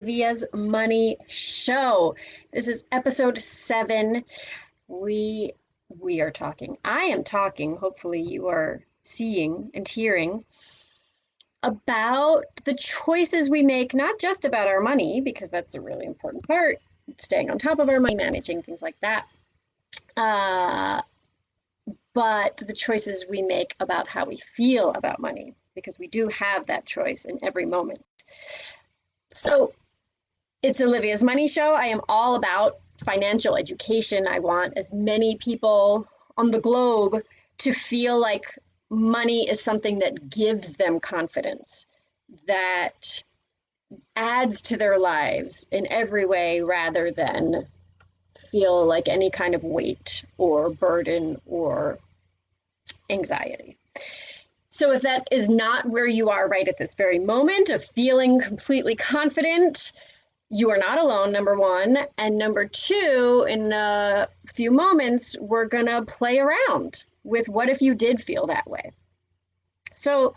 Olivia's Money Show. This is episode 7. We we are talking. I am talking, hopefully you are seeing and hearing about the choices we make, not just about our money, because that's a really important part, staying on top of our money, managing things like that. Uh, but the choices we make about how we feel about money, because we do have that choice in every moment. So it's Olivia's Money Show. I am all about financial education. I want as many people on the globe to feel like money is something that gives them confidence, that adds to their lives in every way rather than feel like any kind of weight or burden or anxiety. So if that is not where you are right at this very moment of feeling completely confident, you are not alone, number one. And number two, in a few moments, we're going to play around with what if you did feel that way. So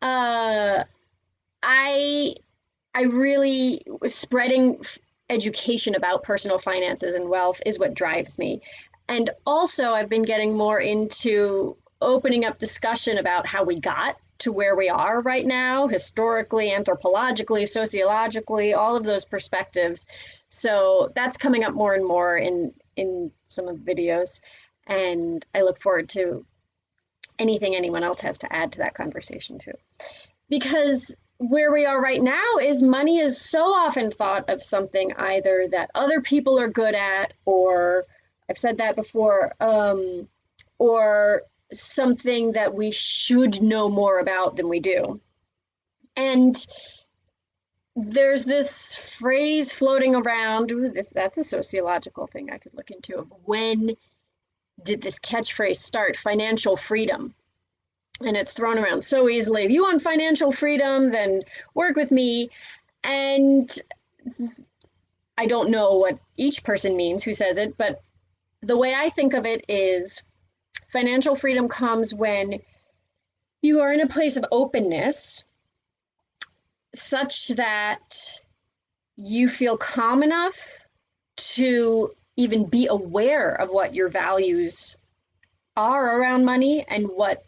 uh, I really spreading education about personal finances and wealth is what drives me. And also, I've been getting more into opening up discussion about how we got to where we are right now, historically, anthropologically, sociologically, all of those perspectives. So that's coming up more and more in some of the videos. And I look forward to anything anyone else has to add to that conversation too. Because where we are right now is money is so often thought of something either that other people are good at, or I've said that before, or something that we should know more about than we do. And there's this phrase floating around, that's a sociological thing I could look into, of when did this catchphrase start, financial freedom? And it's thrown around so easily. If you want financial freedom, then work with me. And I don't know what each person means who says it, but the way I think of it is financial freedom comes when you are in a place of openness such that you feel calm enough to even be aware of what your values are around money and what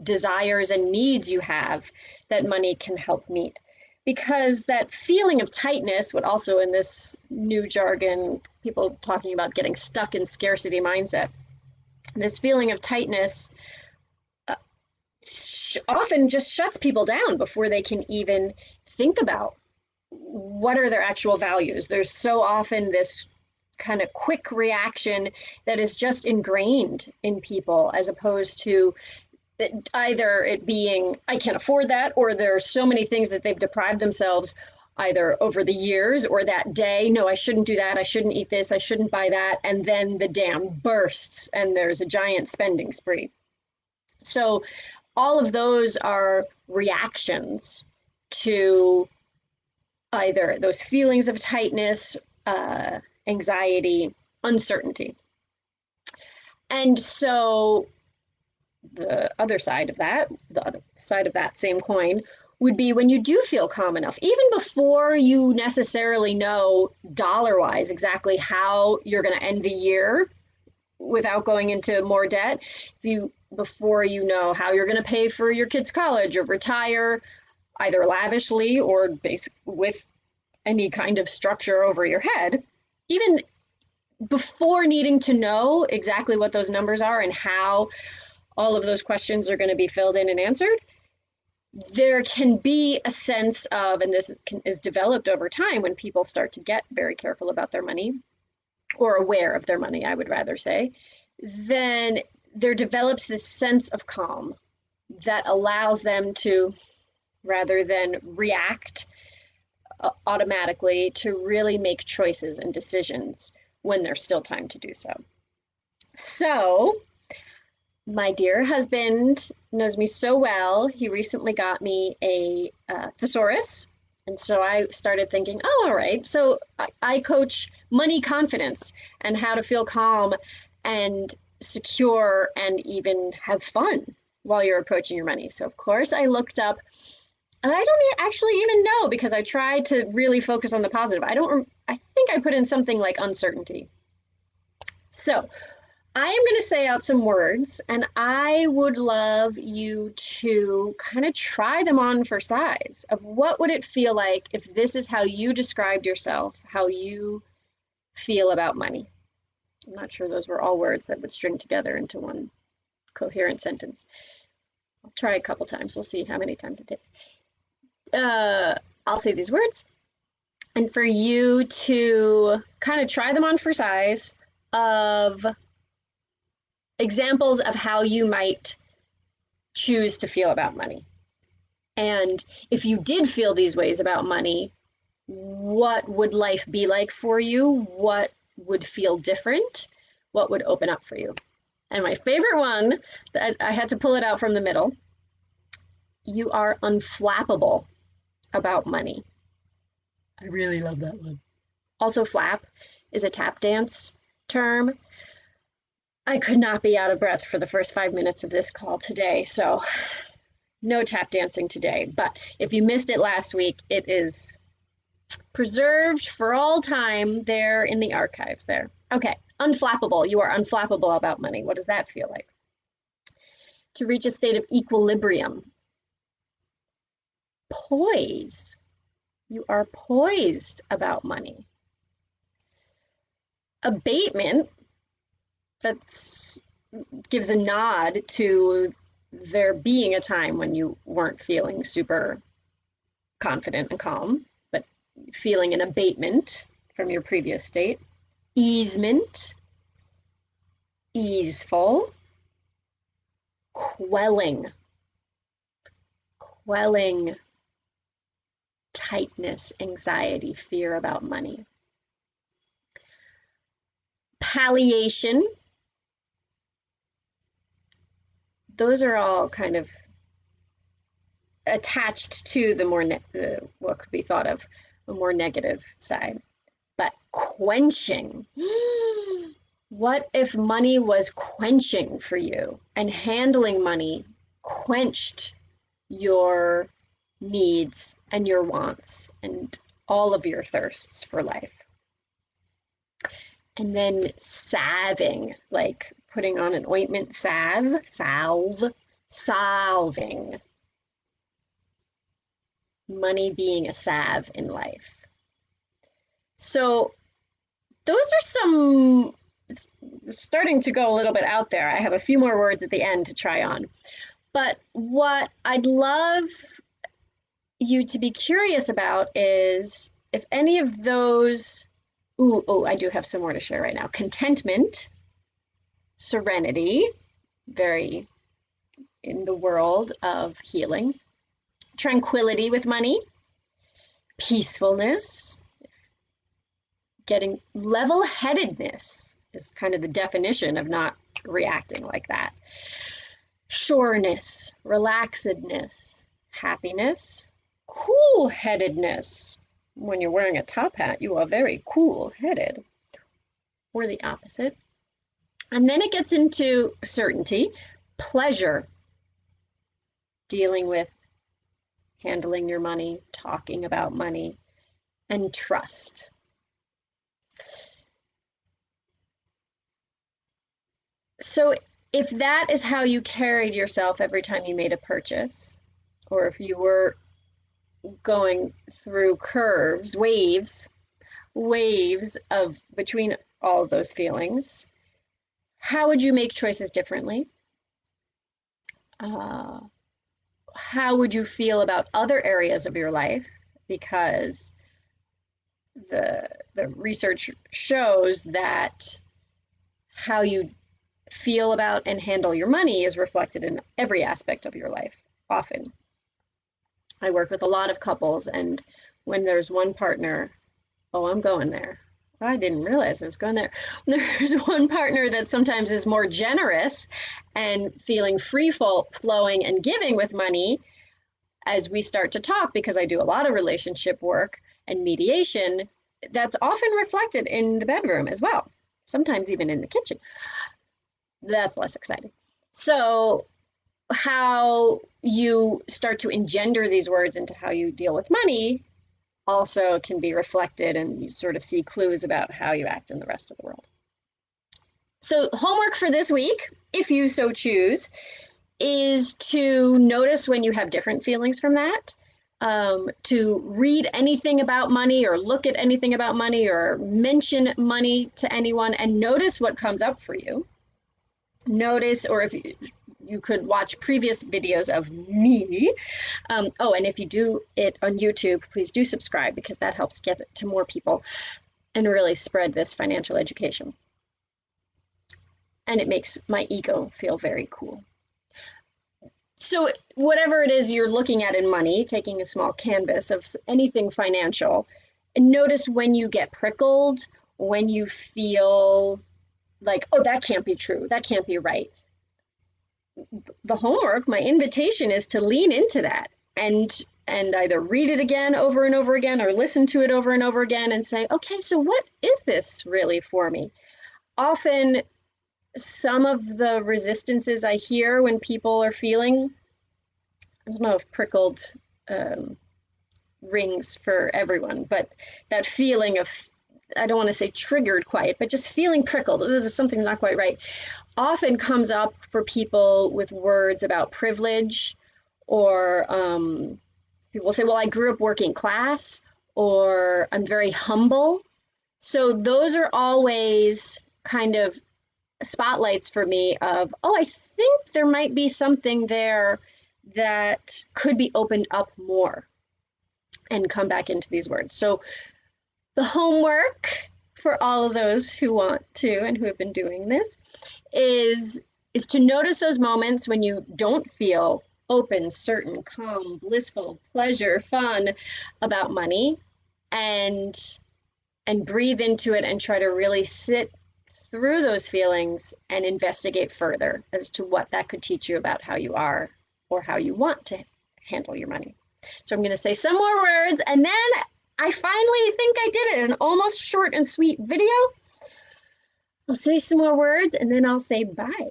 desires and needs you have that money can help meet. Because that feeling of tightness, what also in this new jargon, people talking about getting stuck in scarcity mindset, this feeling of tightness often just shuts people down before they can even think about what are their actual values. There's so often this kind of quick reaction that is just ingrained in people, as opposed to either it being, I can't afford that, or there are so many things that they've deprived themselves either over the years or that day. No, I shouldn't do that. I shouldn't eat this. I shouldn't buy that. And then the dam bursts and there's a giant spending spree. So all of those are reactions to either those feelings of tightness, anxiety, uncertainty. And so the other side of that same coin would be when you do feel calm enough, even before you necessarily know dollar-wise exactly how you're going to end the year without going into more debt, before you know how you're going to pay for your kids' college or retire, either lavishly or with any kind of structure over your head, even before needing to know exactly what those numbers are and how all of those questions are going to be filled in and answered, there can be a sense of, and this is developed over time when people start to get very careful about their money, or aware of their money, I would rather say, then there develops this sense of calm that allows them to, rather than react automatically, to really make choices and decisions when there's still time to do so. So my dear husband knows me so well. He recently got me a thesaurus. And so I started thinking, oh, all right. So I coach money confidence and how to feel calm and secure and even have fun while you're approaching your money. So of course I looked up I don't actually even know because I tried to really focus on the positive. I think I put in something like uncertainty. So I am going to say out some words, and I would love you to kind of try them on for size of what would it feel like if this is how you described yourself, how you feel about money. I'm not sure those were all words that would string together into one coherent sentence. I'll try a couple times. We'll see how many times it takes. Uh, I'll say these words, and for you to kind of try them on for size of examples of how you might choose to feel about money. And if you did feel these ways about money, what would life be like for you? What would feel different? What would open up for you? And my favorite one, that I had to pull it out from the middle, you are unflappable about money. I really love that one. Also, flap is a tap dance term. I could not be out of breath for the first 5 minutes of this call today, so no tap dancing today. But if you missed it last week, it is preserved for all time there in the archives there. Okay, unflappable. You are unflappable about money. What does that feel like? To reach a state of equilibrium. Poise. You are poised about money. Abatement, that gives a nod to there being a time when you weren't feeling super confident and calm, but feeling an abatement from your previous state. Easement, easeful, quelling, quelling tightness, anxiety, fear about money. Palliation, those are all kind of attached to the more what could be thought of a more negative side. But quenching, what if money was quenching for you and handling money quenched your needs and your wants and all of your thirsts for life? And then salving, like putting on an ointment salving. Money being a salve in life. So those are some starting to go a little bit out there. I have a few more words at the end to try on. But what I'd love you to be curious about is if any of those, I do have some more to share right now. Contentment, serenity, very in the world of healing, tranquility with money, peacefulness, getting level-headedness is kind of the definition of not reacting like that. Sureness, relaxedness, happiness, cool-headedness. When you're wearing a top hat, you are very cool-headed, or the opposite. And then it gets into certainty, pleasure, dealing with handling your money, talking about money, and trust. So if that is how you carried yourself every time you made a purchase, or if you were going through curves, waves of between all of those feelings, how would you make choices differently? How would you feel about other areas of your life? Because the research shows that how you feel about and handle your money is reflected in every aspect of your life, often. I work with a lot of couples, and when there's one partner, I'm going there. I didn't realize I was going there. There's one partner that sometimes is more generous and feeling free flowing and giving with money as we start to talk, because I do a lot of relationship work and mediation, that's often reflected in the bedroom as well, sometimes even in the kitchen. That's less exciting. So how you start to engender these words into how you deal with money also can be reflected, and you sort of see clues about how you act in the rest of the world. So, homework for this week, if you so choose, is to notice when you have different feelings from that, to read anything about money or look at anything about money or mention money to anyone and notice what comes up for you. Notice, or if you could watch previous videos of me. Oh, and if you do it on YouTube, please do subscribe, because that helps get it to more people and really spread this financial education. And it makes my ego feel very cool. So whatever it is you're looking at in money, taking a small canvas of anything financial, and notice when you get prickled, when you feel like, oh, that can't be true, that can't be right. The homework, my invitation, is to lean into that and either read it again over and over again or listen to it over and over again and say, okay, so what is this really for me? Often some of the resistances I hear when people are feeling, I don't know if prickled um, rings for everyone, but that feeling of, I don't want to say triggered quite, but just feeling prickled, something's not quite right, often comes up for people with words about privilege, or people say, well, I grew up working class, or I'm very humble. So those are always kind of spotlights for me of, oh, I think there might be something there that could be opened up more and come back into these words. So the homework for all of those who want to and who have been doing this is is to notice those moments when you don't feel open, certain, calm, blissful, pleasure, fun about money, and breathe into it and try to really sit through those feelings and investigate further as to what that could teach you about how you are or how you want to handle your money. So I'm going to say some more words, and then I finally think I did it, an almost short and sweet video. I'll say some more words and then I'll say bye.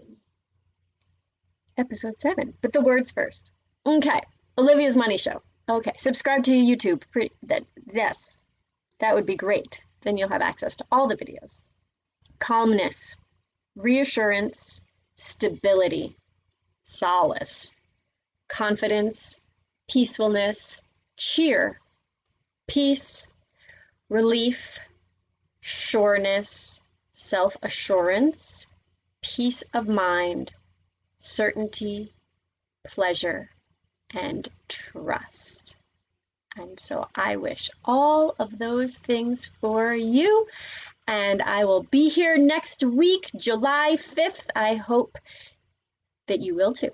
Episode 7, but the words first. Okay, Olivia's Money Show. Okay, subscribe to YouTube. Yes, that would be great. Then you'll have access to all the videos. Calmness, reassurance, stability, solace, confidence, peacefulness, cheer, peace, relief, sureness, self-assurance, peace of mind, certainty, pleasure, and trust. And so I wish all of those things for you. And I will be here next week, July 5th. I hope that you will too.